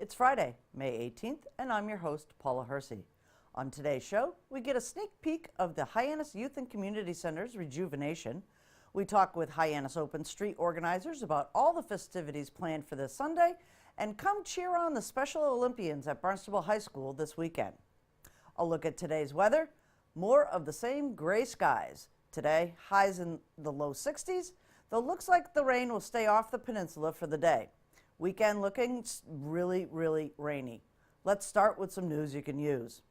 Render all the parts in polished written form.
It's Friday, May 18th, and I'm your host, Paula Hersey. On today's show, we get a sneak peek of the Hyannis Youth and Community Center's rejuvenation. We talk with Hyannis Open Street organizers about all the festivities planned for this Sunday, and come cheer on the Special Olympians at Barnstable High School this weekend. A look at today's weather, more of the same gray skies. Today, highs in the low 60s, though looks like the rain will stay off the peninsula for the day. Weekend looking really, really rainy. Let's start with some news you can use.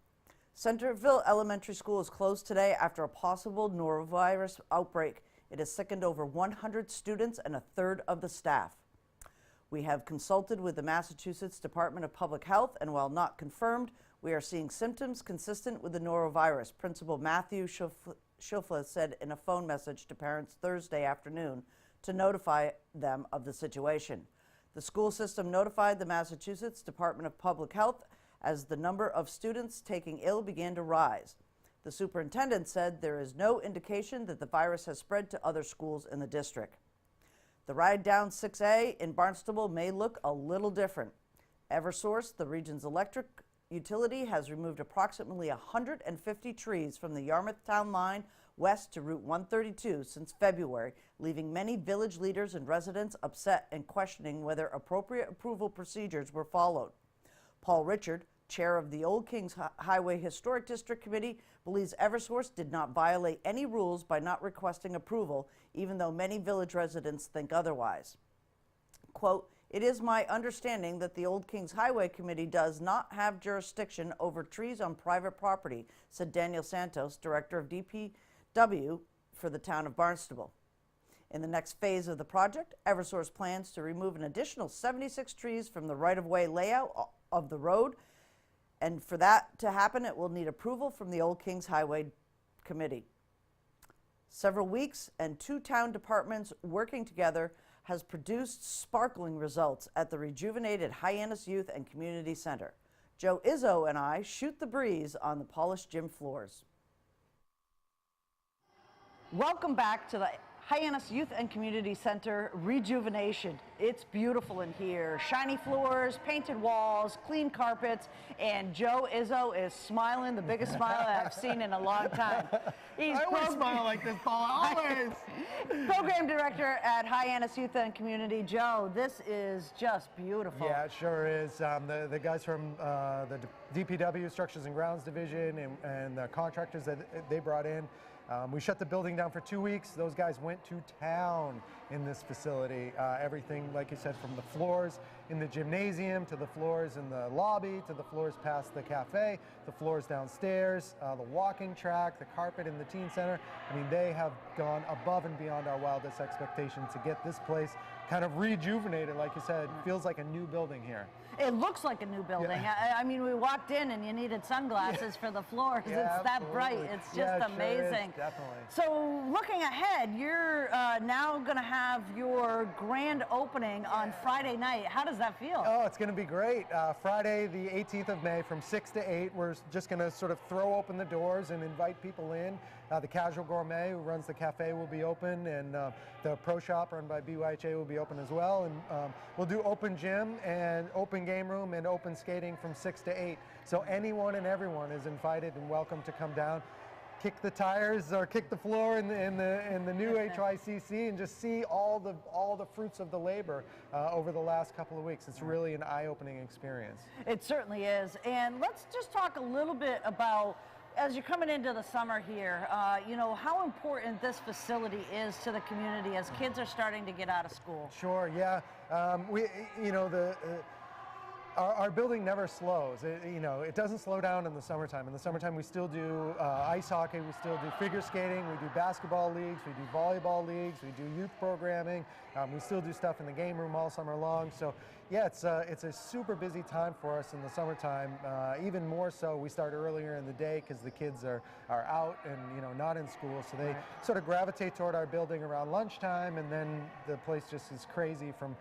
Centerville Elementary School is closed today after a possible norovirus outbreak. It has sickened over 100 students and a third of the staff. We have consulted with the Massachusetts Department of Public Health, and while not confirmed, we are seeing symptoms consistent with the norovirus. Principal Matthew Schufla said in a phone message to parents Thursday afternoon to notify them of the situation. The school system notified the Massachusetts Department of Public Health as the number of students taking ill began to rise. The superintendent said there is no indication that the virus has spread to other schools in the district. The ride down 6A in Barnstable may look a little different. Eversource, the region's electric utility, has removed approximately 150 trees from the Yarmouth Town line west to Route 132 since February, leaving many village leaders and residents upset and questioning whether appropriate approval procedures were followed. Paul Richard, chair of the Old Kings Highway Historic District Committee, believes Eversource did not violate any rules by not requesting approval, even though many village residents think otherwise. Quote, "It is my understanding that the Old Kings Highway Committee does not have jurisdiction over trees on private property," said Daniel Santos, director of DPW for the town of Barnstable. In the next phase of the project, Eversource plans to remove an additional 76 trees from the right-of-way layout of the road, and for that to happen, it will need approval from the Old Kings Highway Committee. Several weeks and two town departments working together has produced sparkling results at the rejuvenated Hyannis Youth and Community Center. Joe Izzo and I shoot the breeze on the polished gym floors. Welcome back to the Hyannis Youth and Community Center rejuvenation. It's beautiful in here. Shiny floors, painted walls, clean carpets, and Joe Izzo is smiling, the biggest smile I've seen in a long time. I always smile like this, Paula, always. Program Director at Hyannis Youth and Community. Joe, this is just beautiful. Yeah, it sure is. The guys from the DPW, Structures and Grounds Division, and the contractors that they brought in, we shut the building down for 2 weeks. Those guys went to town in this facility. Everything, like you said, from the floors in the gymnasium to the floors in the lobby to the floors past the cafe, the floors downstairs, the walking track, the carpet in the teen center. I mean, they have gone above and beyond our wildest expectations to get this place kind of rejuvenated. Like you said, it feels like a new building here. It looks like a new building. Yeah. I mean, we walked in and you needed sunglasses for the floors. Yeah, it's that bright. It's just amazing. Sure is, definitely. So looking ahead, you're now going to have your grand opening on Friday night. How does that feel? Oh, it's going to be great. Friday, the 18th of May from 6 to 8, we're just going to sort of throw open the doors and invite people in. The Casual Gourmet, who runs the cafe, will be open, and the Pro Shop run by BYHA will be open as well. And we'll do open gym and open game room and open skating from 6 to 8. So anyone and everyone is invited and welcome to come down, kick the tires or kick the floor in the new HYCC, and just see all the fruits of the labor over the last couple of weeks. It's really an eye-opening experience. It certainly is. And let's just talk a little bit about, as you're coming into the summer here, you know, how important this facility is to the community as kids are starting to get out of school. Sure, yeah. Our building never slows. It doesn't slow down in the summertime. In the summertime, we still do ice hockey, we still do figure skating, we do basketball leagues, we do volleyball leagues, we do youth programming. We still do stuff in the game room all summer long. So, yeah, it's a super busy time for us in the summertime. Even more so, we start earlier in the day because the kids are out and not in school. So they sort of gravitate toward our building around lunchtime, and then the place just is crazy from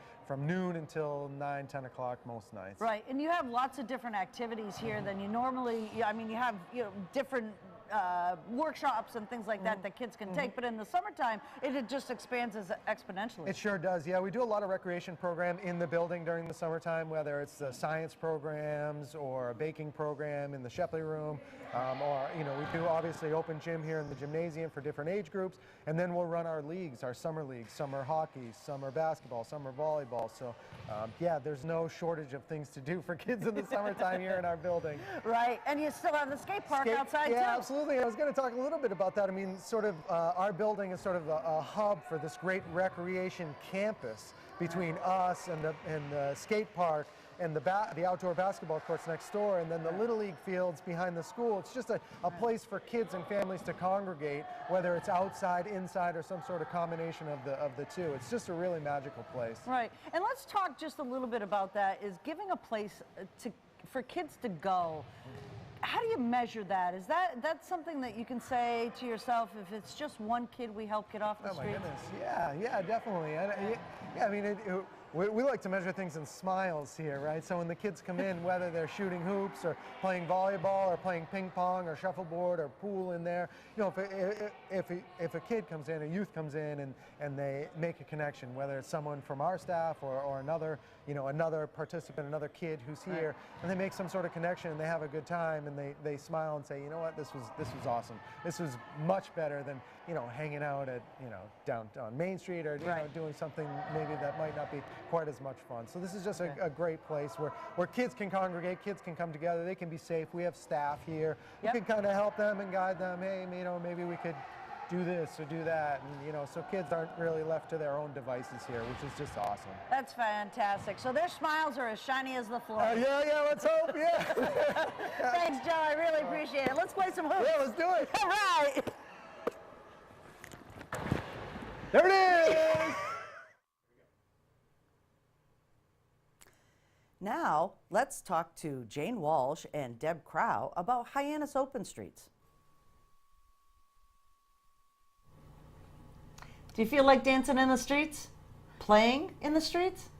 noon until 9, 10 o'clock most nights. Right, and you have lots of different activities here than you normally, I mean, you have different workshops and things like that kids can take. But in the summertime, it just expands exponentially. It sure does. Yeah, we do a lot of recreation program in the building during the summertime, whether it's the science programs or a baking program in the Shepley room, or we do obviously open gym here in the gymnasium for different age groups, and then we'll run our leagues, our summer leagues, summer hockey, summer basketball, summer volleyball. So yeah, there's no shortage of things to do for kids in the summertime here in our building. Right, and you still have the skate park outside too. Yeah, absolutely. I was going to talk a little bit about that. I mean, sort of our building is sort of a hub for this great recreation campus between us and the skate park and the outdoor basketball courts next door, and then the Little League fields behind the school. It's just a place for kids and families to congregate, whether it's outside, inside, or some sort of combination of the two. It's just a really magical place. Right, and let's talk just a little bit about that, is giving a place for kids to go. How do you measure that? Is that's something that you can say to yourself, if it's just one kid we help get off the streets? Oh my goodness, yeah, definitely. I mean, we like to measure things in smiles here, right? So when the kids come in, whether they're shooting hoops or playing volleyball or playing ping pong or shuffleboard or pool in there, if a kid comes in, a youth comes in and they make a connection, whether it's someone from our staff or another, another participant, another kid who's here, and they make some sort of connection and they have a good time and they smile and say, you know what, this was awesome. This was much better than, hanging out at, down on Main Street or doing something maybe that might not be quite as much fun. So this is just a great place where kids can congregate, kids can come together, they can be safe. We have staff here who can kind of help them and guide them. Hey, maybe we could do this or do that, and so kids aren't really left to their own devices here, which is just awesome. That's fantastic. So their smiles are as shiny as the floor. Yeah, let's hope. Yeah. Thanks, Joe. I really appreciate it. Let's play some hoops. Yeah, let's do it. All right. There it is. Now, let's talk to Jane Walsh and Deb Crow about Hyannis Open Streets. Do you feel like dancing in the streets? Playing in the streets?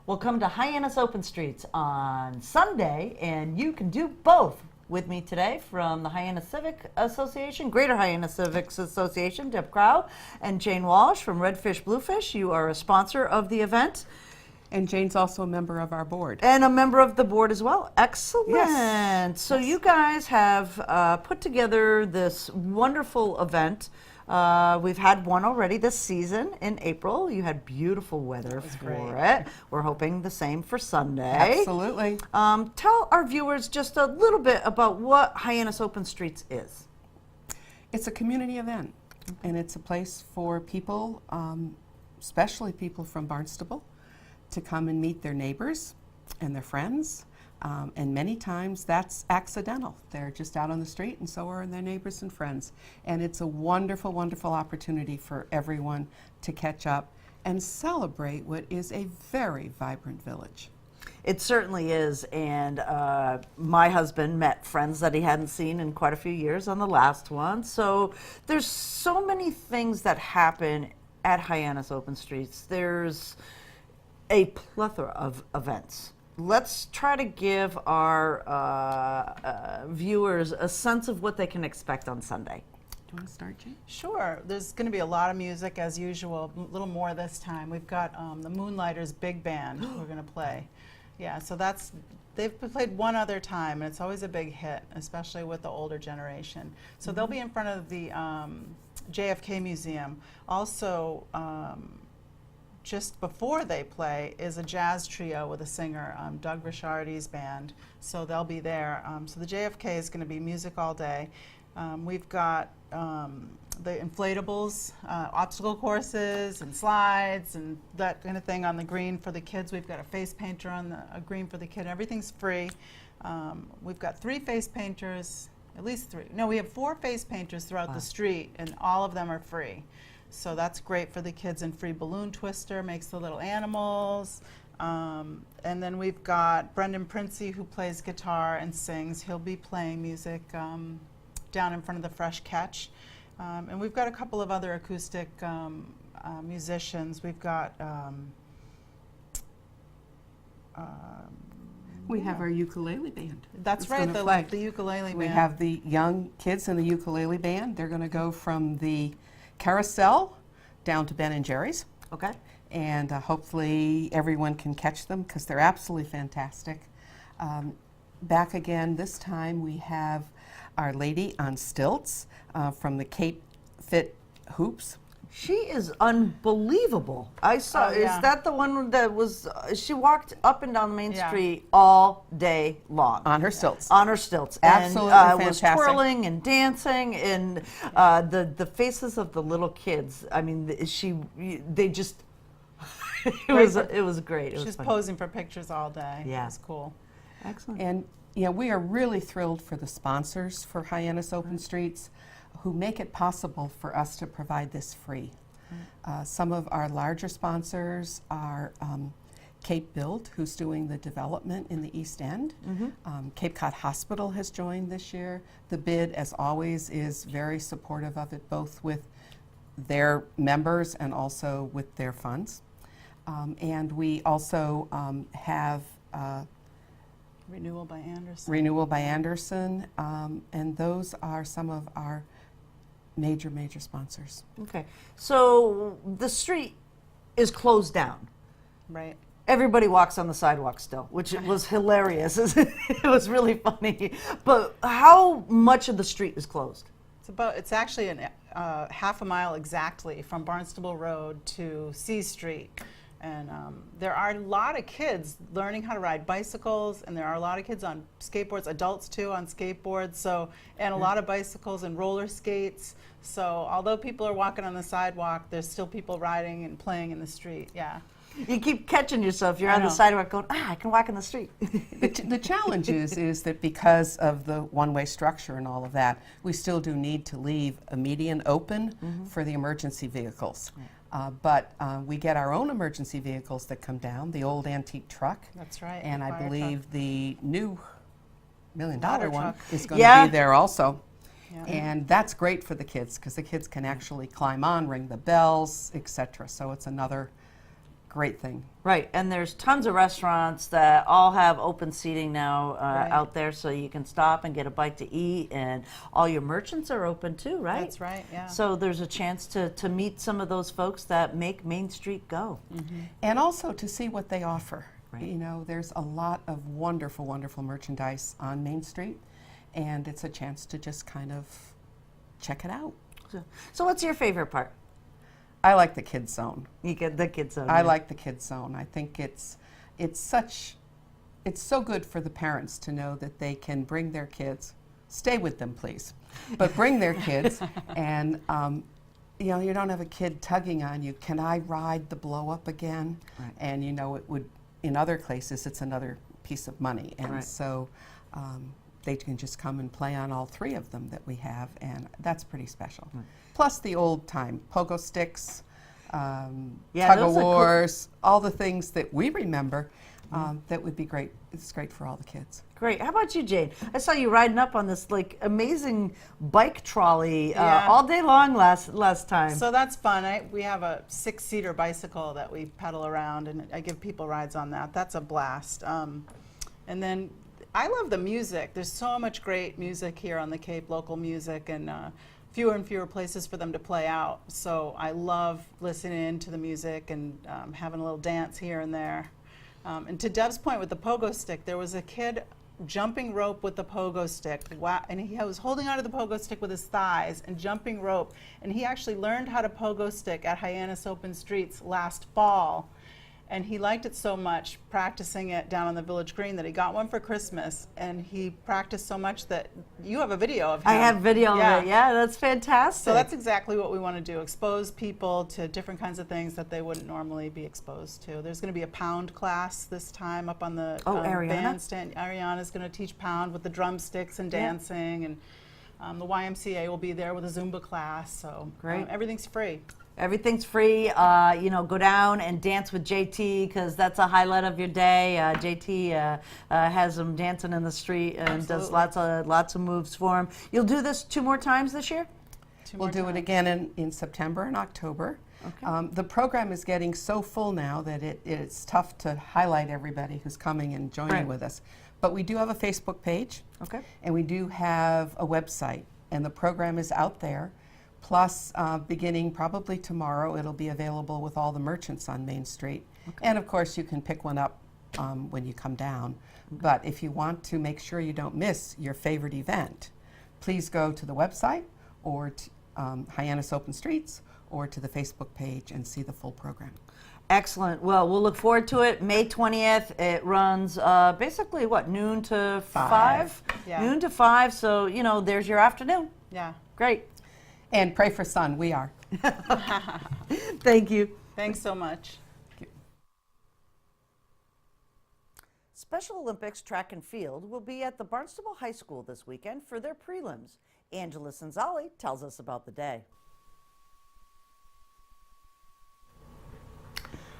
Well, come to Hyannis Open Streets on Sunday, and you can do both. With me today from the Hyannis Civic Association, Greater Hyannis Civics Association, Deb Crow, and Jane Walsh from Redfish Bluefish. You are a sponsor of the event. And Jane's also a member of our board. And a member of the board as well. Excellent. Yes. So you guys have put together this wonderful event. We've had one already this season in April. You had beautiful weather for it. We're hoping the same for Sunday. Absolutely. Tell our viewers just a little bit about what Hyannis Open Streets is. It's a community event, and it's a place for people, especially people from Barnstable, to come and meet their neighbors and their friends. And many times that's accidental. They're just out on the street, and so are their neighbors and friends. And it's a wonderful, wonderful opportunity for everyone to catch up and celebrate what is a very vibrant village. It certainly is, and my husband met friends that he hadn't seen in quite a few years on the last one. So there's so many things that happen at Hyannis Open Streets. There's a plethora of events. Let's try to give our viewers a sense of what they can expect on Sunday. Do you want to start, Jane? Sure. There's going to be a lot of music as usual, a little more this time. We've got the Moonlighters Big Band we're going to play. Yeah, so they've played one other time, and it's always a big hit, especially with the older generation. So they'll be in front of the JFK Museum. Also, just before they play is a jazz trio with a singer, Doug Ricciardi's band. So they'll be there. So the JFK is going to be music all day. We've got the inflatables, obstacle courses and slides and that kind of thing on the green for the kids. We've got a face painter on a green for the kid. Everything's free. We've got 3 face painters, at least 3. No, we have 4 face painters throughout the street, and all of them are free. So that's great for the kids, and free balloon twister makes the little animals. And then we've got Brendan Princey, who plays guitar and sings. He'll be playing music down in front of the Fresh Catch. And we've got a couple of other acoustic musicians. We've got We have our ukulele band. That's It's right, gonna play. the ukulele We band. have the young kids in the ukulele band. They're going to go from the carousel down to Ben and Jerry's. Okay. And hopefully everyone can catch them because they're absolutely fantastic. Back again this time we have Our Lady on Stilts from the Cape Fit Hoops. She is unbelievable. I saw. Oh, yeah. Is that the one that was? She walked up and down the main Yeah. street all day long On her stilts. on her stilts. Absolutely and, was fantastic. twirling and dancing, and the faces of the little kids. I mean, they just. it was great. It was She's fun. posing for pictures all day. Yeah. It was cool. Excellent. And we are really thrilled for the sponsors for Hyannis Open Streets who make it possible for us to provide this free. Some of our larger sponsors are Cape Build, who's doing the development in the East End. Cape Cod Hospital has joined this year. The bid, as always, is very supportive of it, both with their members and also with their funds. And we also have Renewal by Anderson. Renewal by Anderson, and those are some of our major sponsors. Okay. So the street is closed down. Right. Everybody walks on the sidewalk still, which was hilarious. It was really funny. But how much of the street is closed? It's actually half a mile exactly from Barnstable Road to C Street. And there are a lot of kids learning how to ride bicycles, and there are a lot of kids on skateboards, adults too, on skateboards, and a lot of bicycles and roller skates. So although people are walking on the sidewalk, there's still people riding and playing in the street, yeah. You keep catching yourself. You're I on the know. sidewalk going, I can walk in the street. The challenge is that because of the one-way structure and all of that, we still do need to leave a median open for the emergency vehicles. But we get our own emergency vehicles that come down, the old antique truck. That's right. And I fire truck. believe the new $1 million Ladder one truck. is going to Yeah. be there also. Yeah. And that's great for the kids because the kids can actually climb on, ring the bells, etc. So it's another great thing. Right, and there's tons of restaurants that all have open seating now Right. out there, so you can stop and get a bite to eat, and all your merchants are open too, right? That's right, yeah. So there's a chance to meet some of those folks that make Main Street go. And also to see what they offer. Right. You know, there's a lot of wonderful, wonderful merchandise on Main Street, and it's a chance to just kind of check it out. So what's your favorite part? I like the kids zone. You get the kids zone. I yeah. like the kids zone. I think it's so good for the parents to know that they can bring their kids, stay with them please, but bring their kids and you know, you don't have a kid tugging on you, can I ride the blow up again? Right. And you know, it would, in other places it's another piece of money, and Right. so they can just come and play on all three of them that we have, and that's pretty special. Plus the old time pogo sticks, Yeah, tug those of are cool. wars, all the things that we remember. That would be great. It's great for all the kids. Great. How about you, Jane? I saw you riding up on this like amazing bike trolley Yeah. all day long last time. So that's fun. We have a 6-seater bicycle that we pedal around, and I give people rides on that. That's a blast. And then I love the music. There's so much great music here on the Cape, local music, and fewer and fewer places for them to play out. So I love listening to the music and having a little dance here and there. And to Deb's point with the pogo stick, there was a kid jumping rope with the pogo stick. Wow. And he was holding onto the pogo stick with his thighs and jumping rope. And he actually learned how to pogo stick at Hyannis Open Streets last fall. And he liked it so much, practicing it down on the Village Green, that he got one for Christmas. And he practiced so much that you have a video of him. I have video of it. Yeah, that's fantastic. So that's exactly what we want to do, expose people to different kinds of things that they wouldn't normally be exposed to. There's going to be a pound class this time up on the Ariana? bandstand. Ariana's going to teach pound with the drumsticks and dancing, and the YMCA will be there with a Zumba class. So Great. Everything's free. Everything's free. You know, go down and dance with JT because that's a highlight of your day. JT has him dancing in the street and does lots of moves for him. You'll do this 2 more times this year? We'll do it again in September and October. Okay. The program is getting so full now that it's tough to highlight everybody who's coming and joining Right. with us. But we do have a Facebook page, Okay. and we do have a website, and the program is out there. Plus, beginning probably tomorrow, it'll be available with all the merchants on Main Street. And of course, you can pick one up when you come down. But if you want to make sure you don't miss your favorite event, please go to the website or to Hyannis Open Streets or to the Facebook page and see the full program. Excellent. Well, we'll look forward to it. May 20th. It runs basically, what, noon to 5? Yeah. Noon to 5. So, you know, there's your afternoon. Yeah. Great. And pray for sun. We are. Thank you. Thanks so much. Special Olympics track and field will be at the Barnstable High School this weekend for their prelims. Angela Sanzali tells us about the day.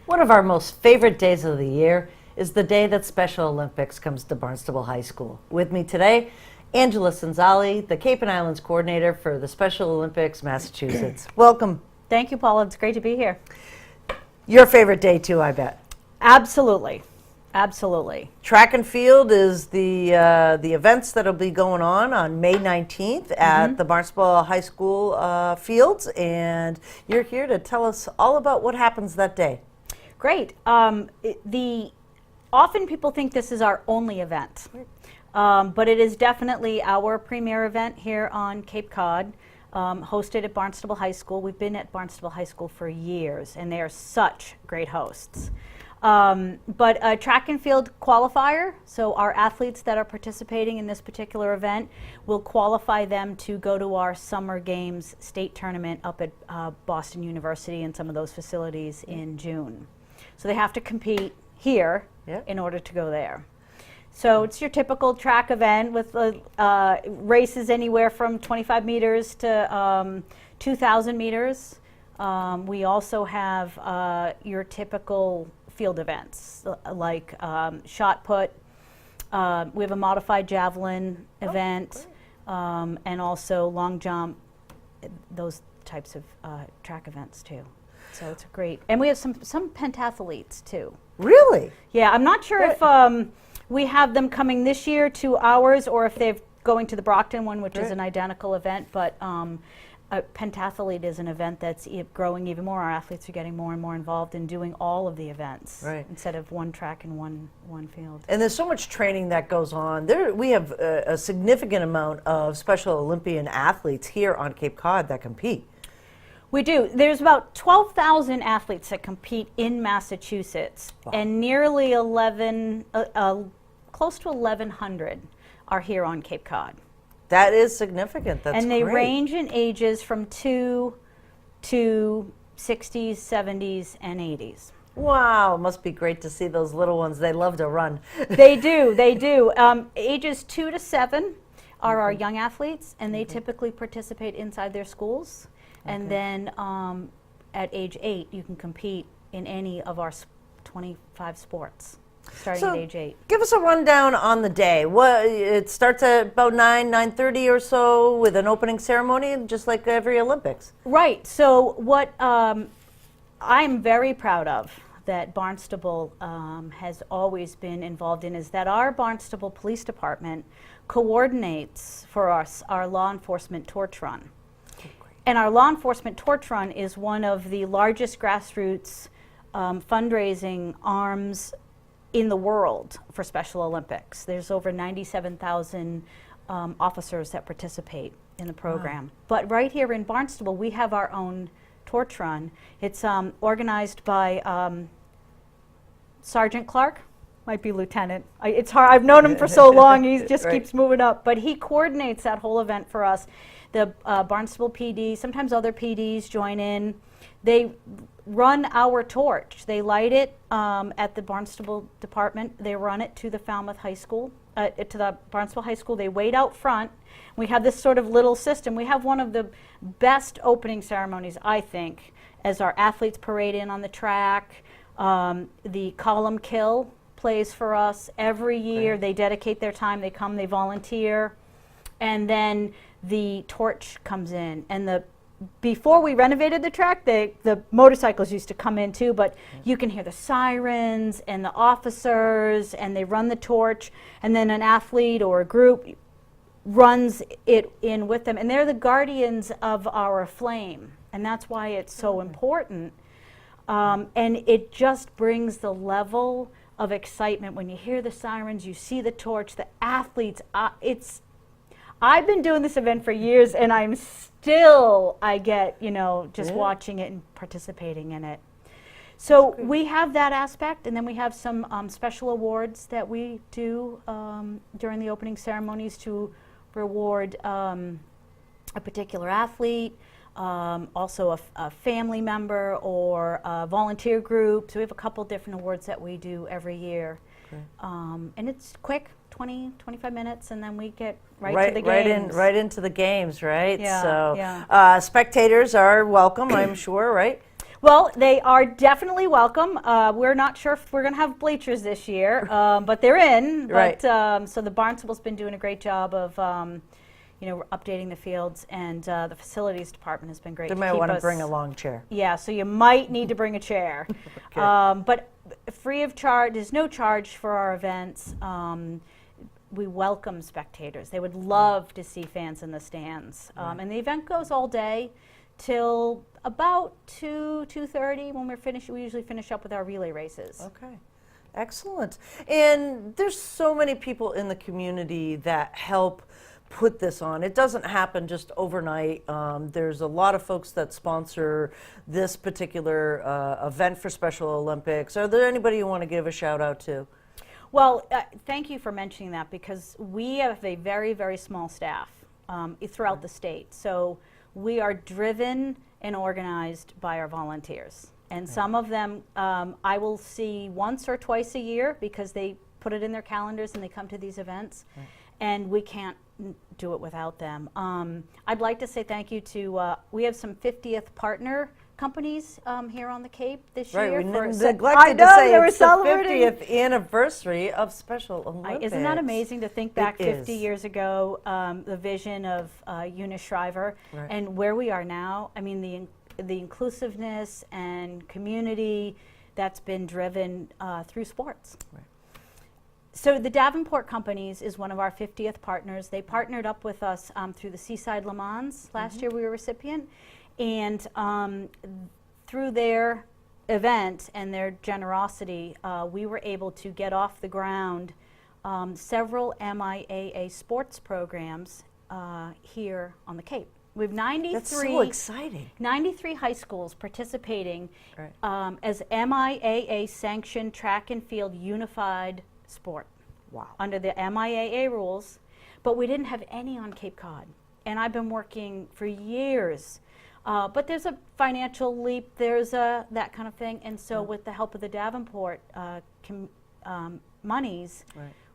One of our most favorite days of the year is the day that Special Olympics comes to Barnstable High School. With me today, Angela Sanzali, the Cape and Islands coordinator for the Special Olympics Massachusetts. Welcome. Thank you, Paula. It's great to be here. Your favorite day too, I bet. Absolutely. Absolutely. Track and field is the events that'll be going on May 19th at the Barnstable High School fields, and you're here to tell us all about what happens that day. Great. Often people think this is our only event, but it is definitely our premier event here on Cape Cod, hosted at Barnstable High School. We've been at Barnstable High School for years, and they are such great hosts. But a track and field qualifier, so our athletes that are participating in this particular event will qualify them to go to our Summer Games state tournament up at Boston University and some of those facilities in June. So they have to compete here in order to go there. So it's your typical track event with races anywhere from 25 meters to 2,000 meters. We also have your typical field events like shot put. We have a modified javelin event, and also long jump, those types of track events too. So it's great. And we have some pentathletes too. Really? Yeah, I'm not sure if we have them coming this year to ours or if they're going to the Brockton one, which is an identical event, but a pentathlete is an event that's growing even more. Our athletes are getting more and more involved in doing all of the events instead of one track and one field. And there's so much training that goes on. We have a significant amount of Special Olympian athletes here on Cape Cod that compete. We do. There's about 12,000 athletes that compete in Massachusetts, and nearly close to 1,100 are here on Cape Cod. That is significant. That's and they great. range in ages from 2 to 60s, 70s, and 80s. Wow, it must be great to see those little ones. They love to run. They do, they do. Ages 2 to 7 are our young athletes, and they typically participate inside their schools. And then at age 8, you can compete in any of our 25 sports, starting at age 8. Give us a rundown on the day. It starts at about 9:30 or so with an opening ceremony, just like every Olympics. Right. So what I'm very proud of that Barnstable has always been involved in is that our Barnstable Police Department coordinates for us our law enforcement torch run. And our law enforcement torch run is one of the largest grassroots fundraising arms in the world for Special Olympics. There's over 97,000 officers that participate in the program. But right here in Barnstable, we have our own torch run. It's organized by Sergeant Clark, might be Lieutenant. It's hard. I've known him for so long. He just keeps moving up. But he coordinates that whole event for us. The Barnstable PD, sometimes other PDs join in. They run our torch. They light it at the Barnstable Department. They run it to the Falmouth High School, to the Barnstable High School. They wait out front. We have this sort of little system. We have one of the best opening ceremonies, I think, as our athletes parade in on the track. The column kill plays for us every year. They dedicate their time. They come, they volunteer. And then the torch comes in, and the before we renovated the track, the motorcycles used to come in too, but you can hear the sirens and the officers, and they run the torch, and then an athlete or a group runs it in with them, and they're the guardians of our flame, and that's why it's so important. And it just brings the level of excitement when you hear the sirens, you see the torch, the athletes. I've been doing this event for years, and I get, just watching it and participating in it. So we have that aspect, and then we have some special awards that we do during the opening ceremonies to reward a particular athlete, also a family member or a volunteer group. So we have a couple different awards that we do every year. And it's quick, 20, 25 minutes, and then we get right to the games. Right into the games, right? Yeah, So yeah. spectators are welcome, I'm sure, right? Well, they are definitely welcome. We're not sure if we're going to have bleachers this year, but they're in. Right. But, so the Barnstable's been doing a great job of, updating the fields, and the facilities department has been great. They might want to bring a long chair. Yeah, so you might need to bring a chair. Okay. But free of charge, there's no charge for our events. We welcome spectators. They would love to see fans in the stands. And the event goes all day till about 2:30 when we're finished. We usually finish up with our relay races. Okay, excellent. And there's so many people in the community that help put this on. It doesn't happen just overnight. There's a lot of folks that sponsor this particular event for Special Olympics. Are there anybody you want to give a shout out to? Well, thank you for mentioning that, because we have a very, very small staff throughout the state. So we are driven and organized by our volunteers. And some of them I will see once or twice a year because they put it in their calendars and they come to these events. And we can't do it without them. I'd like to say thank you to, we have some 50th partner companies here on the Cape this year. Right, we for neglected to say it's the celebrating 50th anniversary of Special Olympics. Isn't that amazing to think back 50 is. years ago, the vision of Eunice Shriver, and where we are now? I mean, the inclusiveness and community that's been driven through sports. Right. So the Davenport Companies is one of our 50th partners. They partnered up with us through the Seaside Le Mans. Last year we were a recipient. And through their event and their generosity, we were able to get off the ground several MIAA sports programs here on the Cape. We have 93, That's so exciting. 93 high schools participating Right. as MIAA sanctioned track and field unified sport. Wow. Under the MIAA rules, but we didn't have any on Cape Cod. And I've been working for years. But there's a financial leap, there's that kind of thing. And so with the help of the Davenport monies,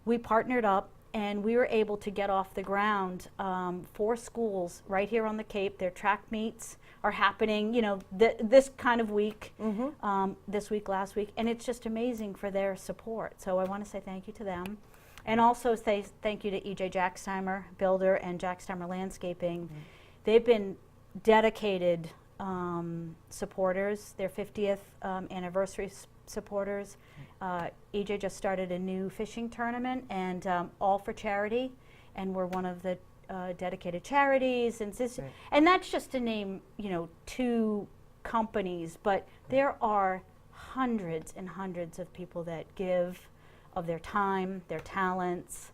we partnered up and we were able to get off the ground 4 schools right here on the Cape. Their track meets are happening, this kind of week, this week, last week, and it's just amazing for their support. So I want to say thank you to them. And also say thank you to E.J. Jacksteimer, Builder, and Jacksteimer Landscaping. They've been dedicated supporters, their 50th anniversary supporters. EJ just started a new fishing tournament, and all for charity, and we're one of the dedicated charities, and that's just to name 2 companies, but there are hundreds and hundreds of people that give of their time, their talents,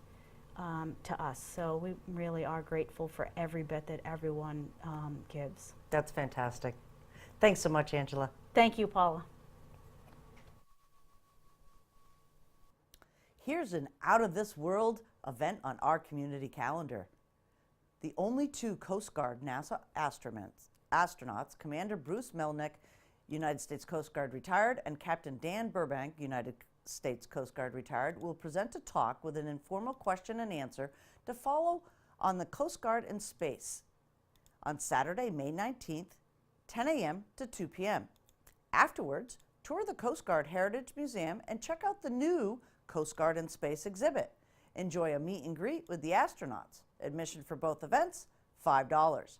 to us. So we really are grateful for every bit that everyone gives. That's fantastic. Thanks so much, Angela. Thank you, Paula. Here's an out-of-this-world event on our community calendar. The only 2 Coast Guard NASA astronauts, Commander Bruce Melnick, United States Coast Guard retired, and Captain Dan Burbank, United States Coast Guard retired, will present a talk with an informal question and answer to follow on the Coast Guard in space on Saturday, May 19th, 10 a.m. to 2 p.m. Afterwards, tour the Coast Guard Heritage Museum and check out the new Coast Guard in Space exhibit. Enjoy a meet and greet with the astronauts. Admission for both events, $5.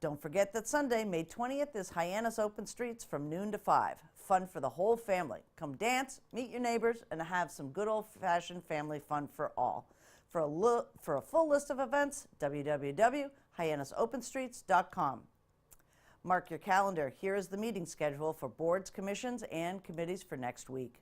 Don't forget that Sunday, May 20th, is Hyannis Open Streets from noon to 5. Fun for the whole family. Come dance, meet your neighbors, and have some good old-fashioned family fun for all. For a full list of events, www.hyannisopenstreets.com. Mark your calendar. Here is the meeting schedule for boards, commissions, and committees for next week.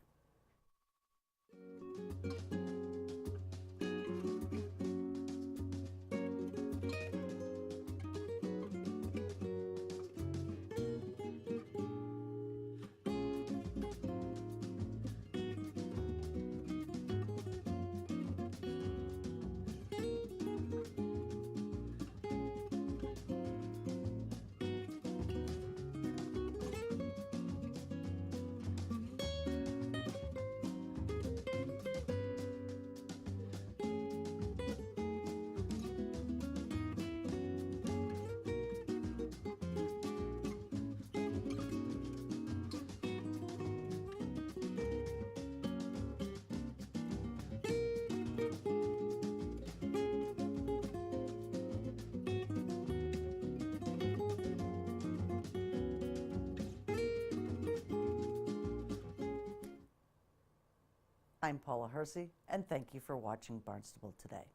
I'm Paula Hersey, and thank you for watching Barnstable Today.